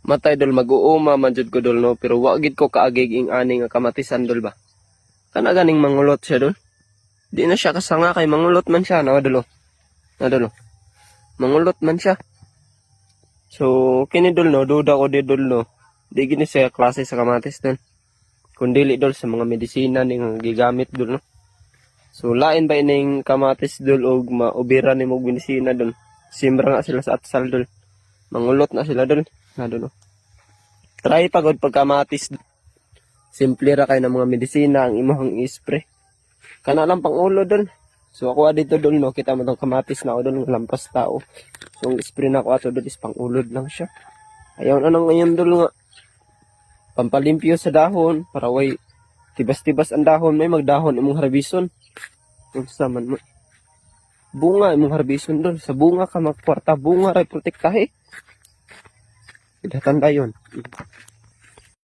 Matay dol mag-uuma man jud ko dol no, pero wa gid ko kaagig ing ani nga kamatisan dol ba. Kana ganing mangulot siya dol. Di na siya kasanga kay mangulot man siya no dol. Na dol. Mangulot man siya. So kini dol no, duda ko di dol no. Di gini siya klase sa kamatis dol. Kun dili dol sa mga medisina ning gigamit dol no. So lain ba ining kamatis dol og maubira ni mog medisina dol. Simra nga sila sa atsal dol. Mangulot na sila dol. Na dol. Try pagod pagkamatis. Simple ra kay ng mga medisina ang imong i-spray. Kana lang pang ulo dol. So ako dito dol no, kita mo tong kamatis na dol ng lampas tao. So ang spray na ko ato dol is pang ulod lang siya. Ayaw na nang ngayon dol nga. Pampalimpyo sa dahon para way tibas-tibas ang dahon, may magdahon imong harbison. Unsa man mo. Bunga imong harbison dol, sa bunga ka magkwarta, bunga ray protektahe. Idatan dayon.